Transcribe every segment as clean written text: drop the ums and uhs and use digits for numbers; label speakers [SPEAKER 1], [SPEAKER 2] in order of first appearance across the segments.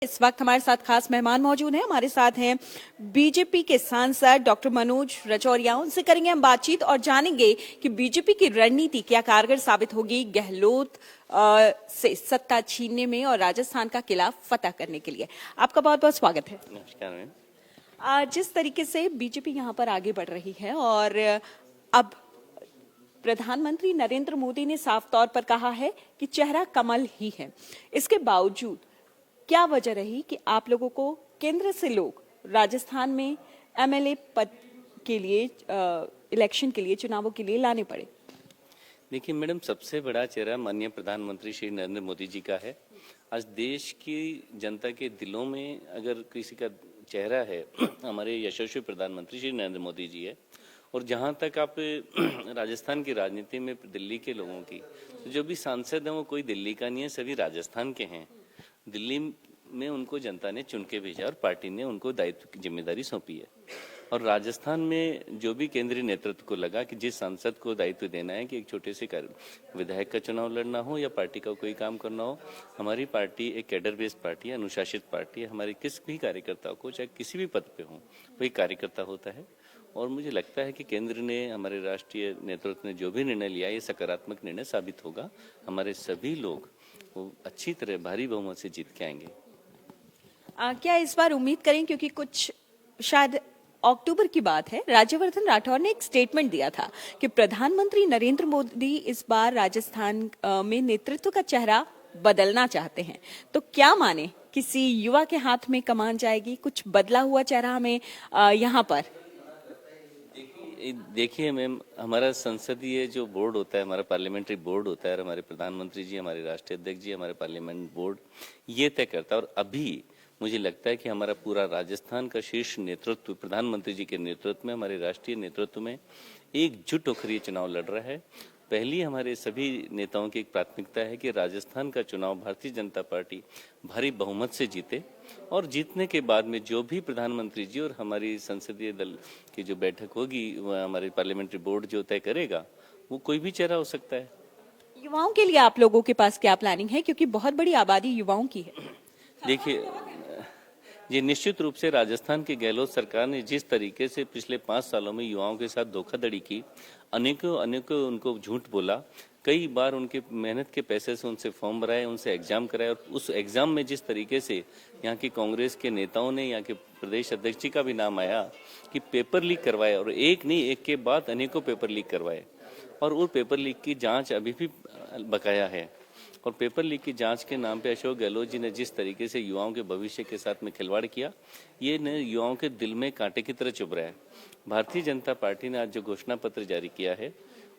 [SPEAKER 1] इस वक्त हमारे साथ खास मेहमान मौजूद हैं। हमारे साथ हैं बीजेपी के सांसद डॉक्टर मनोज रजौरिया। उनसे करेंगे हम बातचीत और जानेंगे कि बीजेपी की रणनीति क्या कारगर साबित होगी गहलोत से सत्ता छीनने में और राजस्थान का किला फतह करने के लिए। आपका बहुत बहुत स्वागत है।
[SPEAKER 2] नमस्कार मैम।
[SPEAKER 1] जिस तरीके से बीजेपी यहाँ पर आगे बढ़ रही है और अब प्रधानमंत्री नरेंद्र मोदी ने साफ तौर पर कहा है कि चेहरा कमल ही है, इसके बावजूद क्या वजह रही कि आप लोगों को केंद्र से लोग राजस्थान में एमएलए पद के लिए इलेक्शन के लिए चुनावों के लिए लाने पड़े?
[SPEAKER 2] देखिए मैडम, सबसे बड़ा चेहरा माननीय प्रधानमंत्री श्री नरेंद्र मोदी जी का है। आज देश की जनता के दिलों में अगर किसी का चेहरा है हमारे यशस्वी प्रधानमंत्री श्री नरेंद्र मोदी जी है। और जहां तक आप राजस्थान की राजनीति में दिल्ली के लोगों की, जो भी सांसद हैं वो कोई दिल्ली का नहीं है, सभी राजस्थान के हैं। दिल्ली में उनको जनता ने चुन के भेजा और पार्टी ने उनको दायित्व की जिम्मेदारी सौंपी है। और राजस्थान में जो भी केंद्रीय नेतृत्व को लगा कि जिस सांसद को दायित्व देना है कि एक छोटे से विधायक का चुनाव लड़ना हो या पार्टी का कोई काम करना हो, हमारी पार्टी एक कैडर बेस्ड पार्टी है, अनुशासित पार्टी है। हमारे किस भी कार्यकर्ता को चाहे किसी भी पद पे हो वो एक कार्यकर्ता होता है। और मुझे लगता है कि केंद्र ने, हमारे राष्ट्रीय नेतृत्व ने जो भी निर्णय लिया ये सकारात्मक निर्णय साबित होगा। हमारे सभी लोग वो अच्छी तरह भारी बहुमत से जीत के आएंगे।
[SPEAKER 1] क्या इस बार उम्मीद करें, क्योंकि कुछ शायद अक्टूबर की बात है, राज्यवर्धन राठौर ने एक स्टेटमेंट दिया था कि प्रधानमंत्री नरेंद्र मोदी इस बार राजस्थान में नेतृत्व का चेहरा बदलना चाहते हैं, तो क्या माने किसी युवा के हाथ में कमान जाएगी? कुछ बदला हुआ चेहरा हमें यहाँ पर
[SPEAKER 2] देखिए मैम, हमारा संसदीय जो बोर्ड होता है, हमारा पार्लियामेंट्री बोर्ड होता है, और हमारे प्रधानमंत्री जी, हमारे राष्ट्रीय अध्यक्ष जी, हमारे पार्लियामेंट बोर्ड ये तय करता है। और अभी मुझे लगता है कि हमारा पूरा राजस्थान का शीर्ष नेतृत्व प्रधानमंत्री जी के नेतृत्व में, हमारे राष्ट्रीय नेतृत्व में एकजुट होकर ये चुनाव लड़ रहा है। पहली हमारे सभी नेताओं की एक प्राथमिकता है कि राजस्थान का चुनाव भारतीय जनता पार्टी भारी बहुमत से जीते, और जीतने के बाद में जो भी प्रधानमंत्री जी और हमारी संसदीय दल की जो बैठक होगी, वह हमारे पार्लियामेंट्री बोर्ड जो तय करेगा, वो कोई भी चेहरा हो सकता है।
[SPEAKER 1] युवाओं के लिए आप लोगों के पास क्या प्लानिंग है, क्योंकि बहुत बड़ी आबादी युवाओं की है?
[SPEAKER 2] देखिए, ये निश्चित रूप से राजस्थान की गहलोत सरकार ने जिस तरीके से पिछले 5 सालों में युवाओं के साथ धोखाधड़ी की, अनेकों उनको झूठ बोला, कई बार उनके मेहनत के पैसे से उनसे फॉर्म भराए, उनसे एग्जाम कराए, और उस एग्जाम में जिस तरीके से यहाँ की कांग्रेस के नेताओं ने, यहाँ के प्रदेश अध्यक्ष जी का भी नाम आया कि पेपर लीक करवाए, और एक नहीं एक के बाद अनेकों पेपर लीक करवाए, और वो पेपर लीक की जाँच अभी भी बकाया है। और पेपर लीक की जांच के नाम पे अशोक गहलोत जी ने जिस तरीके से युवाओं के भविष्य के साथ में खिलवाड़ किया, ये ने युवाओं के दिल में कांटे की तरह चुभ रहा है। भारतीय जनता पार्टी ने आज जो घोषणा पत्र जारी किया है,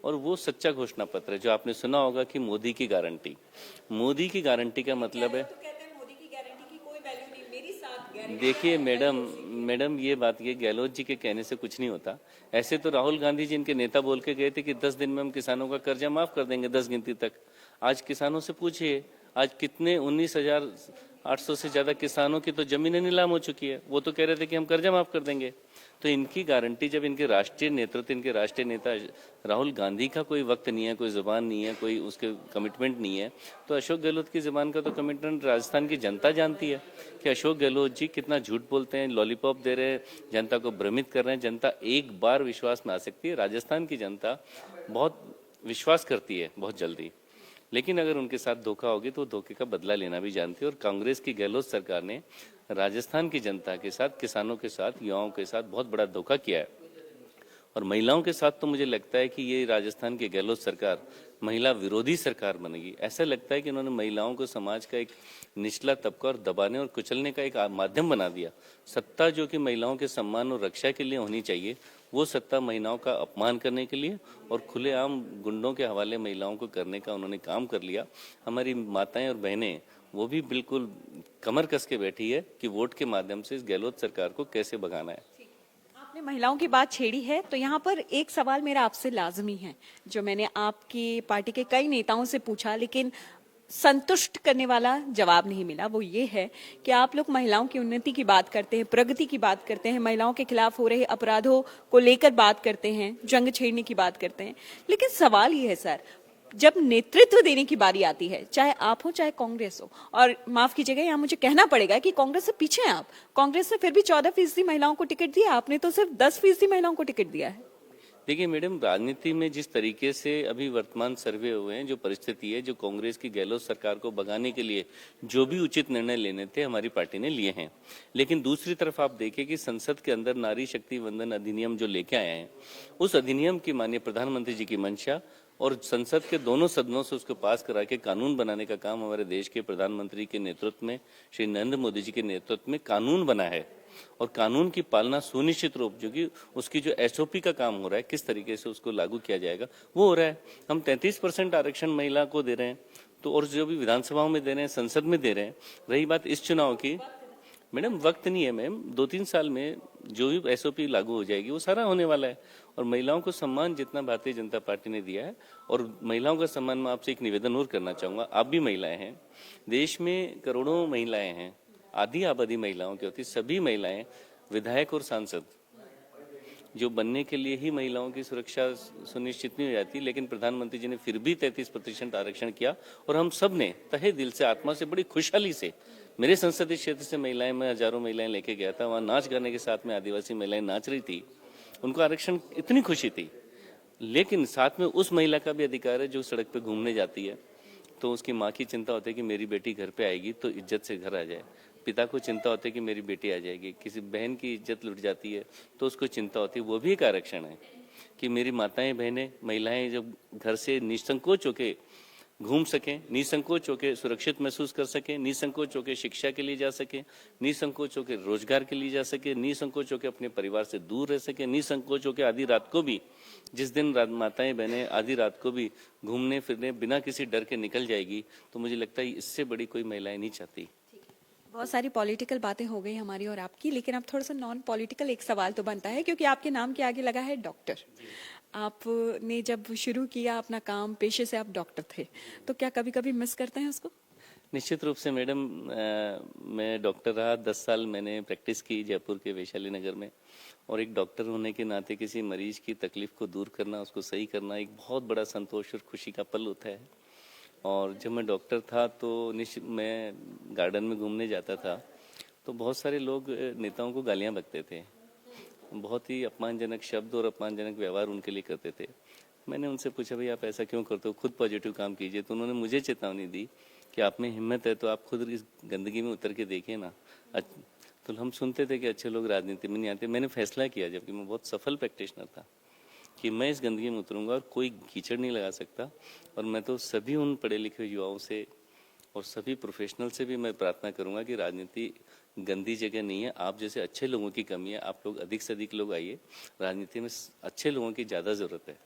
[SPEAKER 2] और वो सच्चा घोषणा पत्र है, जो आपने सुना होगा कि मोदी की गारंटी। मोदी की गारंटी का मतलब है, देखिए मैडम ये बात, ये गहलोत जी के कहने से कुछ नहीं होता। ऐसे तो राहुल गांधी जी इनके नेता बोल के गए थे कि 10 दिन में हम किसानों का कर्जा माफ कर देंगे, 10 गिनती तक। आज किसानों से पूछिए, आज कितने 19,800 से ज्यादा किसानों की तो जमीनें नीलाम हो चुकी है। वो तो कह रहे थे कि हम कर्जा माफ कर देंगे। तो इनकी गारंटी, जब इनके राष्ट्रीय नेतृत्व, इनके राष्ट्रीय नेता राहुल गांधी का कोई वक्त नहीं है, कोई जुबान नहीं है, कोई उसके कमिटमेंट नहीं है, तो अशोक गहलोत की जुबान का तो कमिटमेंट राजस्थान की जनता जानती है कि अशोक गहलोत जी कितना झूठ बोलते हैं, लॉलीपॉप दे रहे हैं, जनता को भ्रमित कर रहे हैं। जनता एक बार विश्वास में आ सकती है। राजस्थान की जनता बहुत विश्वास करती है बहुत जल्दी, लेकिन अगर उनके साथ धोखा होगी तो धोखे का बदला लेना भी जानती है। और कांग्रेस की गहलोत सरकार ने राजस्थान की जनता के साथ, किसानों के साथ, युवाओं के साथ बहुत बड़ा धोखा किया है। और महिलाओं के साथ तो मुझे लगता है कि ये राजस्थान की गहलोत सरकार महिला विरोधी सरकार बनेगी। ऐसा लगता है कि उन्होंने महिलाओं को समाज का एक निचला तबका और दबाने और कुचलने का एक माध्यम बना दिया। सत्ता जो कि महिलाओं के सम्मान और रक्षा के लिए होनी चाहिए, वो सत्ता महिलाओं का अपमान करने के लिए और खुलेआम गुंडों के हवाले महिलाओं को करने का उन्होंने काम कर लिया। हमारी माताएं और बहनें वो भी बिल्कुल कमर कस के बैठी है कि वोट के माध्यम से इस गहलोत सरकार को कैसे भगाना है।
[SPEAKER 1] आपने महिलाओं की बात छेड़ी है, तो यहाँ पर एक सवाल मेरा आपसे लाजमी है, जो मैंने आपकी पार्टी के कई नेताओं से पूछा, लेकिन संतुष्ट करने वाला जवाब नहीं मिला। वो ये है कि आप लोग महिलाओं की उन्नति की बात करते हैं, प्रगति की बात करते हैं, महिलाओं के खिलाफ हो रहे अपराधों को लेकर बात करते हैं, जंग छेड़ने की बात करते हैं, लेकिन सवाल ये है सर, जब नेतृत्व देने की बारी आती है, चाहे आप हो चाहे कांग्रेस हो, और माफ कीजिएगा यहाँ मुझे कहना पड़ेगा कि कांग्रेस से पीछे हैं आप। कांग्रेस ने फिर भी 14% महिलाओं को टिकट दिया, आपने तो सिर्फ 10% महिलाओं को टिकट दिया है।
[SPEAKER 2] देखिए मैडम, राजनीति में जिस तरीके से अभी वर्तमान सर्वे हुए हैं, जो परिस्थिति है, जो कांग्रेस की गहलोत सरकार को भगाने के लिए जो भी उचित निर्णय लेने थे हमारी पार्टी ने लिए हैं। लेकिन दूसरी तरफ आप देखें कि संसद के अंदर नारी शक्ति वंदन अधिनियम जो लेके आए हैं, उस अधिनियम की माननीय प्रधानमंत्री जी की मंशा और संसद के दोनों सदनों से उसको पास करा के कानून बनाने का काम हमारे देश के प्रधानमंत्री के नेतृत्व में, श्री नरेंद्र मोदी जी के नेतृत्व में कानून बना है। और कानून की पालना सुनिश्चित रूप जो कि उसकी जो एसओपी का काम हो रहा है, किस तरीके से उसको लागू किया जाएगा, वो हो रहा है। हम 33% आरक्षण महिला को दे रहे हैं, तो और जो भी विधानसभाओं में दे रहे हैं, संसद में दे रहे हैं। रही बात इस चुनाव की, मैडम वक्त नहीं है मैम, 2-3 साल में जो भी एसओपी लागू हो जाएगी वो सारा होने वाला है। और महिलाओं को सम्मान जितना भारतीय जनता पार्टी ने दिया है, और महिलाओं का सम्मान मैं आपसे एक निवेदन और करना चाहूंगा। आप भी महिलाएं हैं, देश में करोड़ों महिलाएं हैं, आधी आबादी महिलाओं की होती, सभी महिलाएं विधायक और सांसद जो बनने के लिए ही महिलाओं की सुरक्षा सुनिश्चित नहीं हो जाती। लेकिन प्रधानमंत्री जी ने फिर भी 33% आरक्षण किया, और हम सब ने तहे दिल से, आत्मा से, बड़ी खुशहाली से, मेरे संसदीय क्षेत्र से महिलाएं, मैं हजारों महिलाएं लेके गया था, वहां नाच गाने के साथ में आदिवासी महिलाएं नाच रही थी, उनको आरक्षण इतनी खुशी थी। लेकिन साथ में उस महिला का भी अधिकार है जो सड़क पे घूमने जाती है, तो उसकी माँ की चिंता होती है कि मेरी बेटी घर पे आएगी तो इज्जत से घर आ जाए, पिता को चिंता होती है कि मेरी बेटी आ जाएगी, किसी बहन की इज्जत लुट जाती है तो उसको चिंता होती है। वो भी एक आरक्षण है कि मेरी माताएं, बहनें, महिलाएं जब घर से निसंकोच होके घूम सकें, निसंकोच होकर सुरक्षित महसूस कर सकें, निसंकोच होकर शिक्षा के लिए जा सकें, निसंकोच होकर रोजगार के लिए जा सके, निसंकोच होकर अपने परिवार से दूर रह सके, निसंकोच होकर आधी रात को भी, जिस दिन माताएं बहनें आधी रात को भी घूमने फिरने बिना किसी डर के निकल जाएगी, तो मुझे लगता है इससे बड़ी कोई महिलाएं नहीं चाहती।
[SPEAKER 1] बहुत सारी पॉलिटिकल बातें हो गई हमारी और आपकी, लेकिन अब थोड़ा सा नॉन पॉलिटिकल एक सवाल तो बनता है, क्योंकि आपके नाम के आगे लगा है डॉक्टर। आपने जब शुरू किया अपना काम, पेशे से आप डॉक्टर थे, तो क्या कभी कभी मिस करते हैं उसको?
[SPEAKER 2] निश्चित रूप से मैडम, मैं डॉक्टर रहा, 10 साल मैंने प्रैक्टिस की जयपुर के वैशाली नगर में, और एक डॉक्टर होने के नाते किसी मरीज की तकलीफ को दूर करना, उसको सही करना एक बहुत बड़ा संतोष और खुशी का पल होता है। और जब मैं डॉक्टर था तो मैं गार्डन में घूमने जाता था, तो बहुत सारे लोग नेताओं को गालियां बकते थे, बहुत ही अपमानजनक शब्द और अपमानजनक व्यवहार उनके लिए करते थे। मैंने उनसे पूछा, भाई आप ऐसा क्यों करते हो, खुद पॉजिटिव काम कीजिए। तो उन्होंने मुझे चेतावनी दी कि आप में हिम्मत है तो आप खुद इस गंदगी में उतर के देखिए ना। तो हम सुनते थे कि अच्छे लोग राजनीति में नहीं आते। मैंने फैसला किया, जबकि मैं बहुत सफल प्रैक्टिशनर था, कि मैं इस गंदगी में उतरूंगा और कोई कीचड़ नहीं लगा सकता। और मैं तो सभी उन पढ़े लिखे युवाओं से और सभी प्रोफेशनल से भी मैं प्रार्थना करूंगा कि राजनीति गंदी जगह नहीं है। आप जैसे अच्छे लोगों की कमी है, आप लोग अधिक से अधिक लोग आइए, राजनीति में अच्छे लोगों की ज़्यादा ज़रूरत है।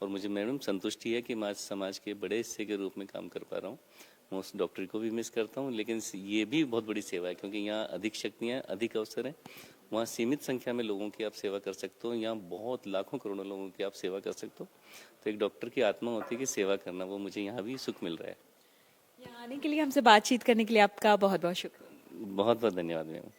[SPEAKER 2] और मुझे मैडम संतुष्टि है कि मैं समाज के बड़े हिस्से के रूप में काम कर पा रहा हूँ। मैं उस डॉक्टर को भी मिस करता हूँ, लेकिन ये भी बहुत बड़ी सेवा है, क्योंकि यहाँ अधिक शक्तियाँ, अधिक अवसर हैं। वहाँ सीमित संख्या में लोगों की आप सेवा कर सकते हो, यहाँ बहुत लाखों करोड़ों लोगों की आप सेवा कर सकते हो। तो एक डॉक्टर की आत्मा होती है कि सेवा करना, वो मुझे यहाँ भी सुख मिल रहा है।
[SPEAKER 1] यहाँ आने के लिए, हमसे बातचीत करने के लिए आपका बहुत बहुत शुक्रिया।
[SPEAKER 2] बहुत बहुत धन्यवाद मैम।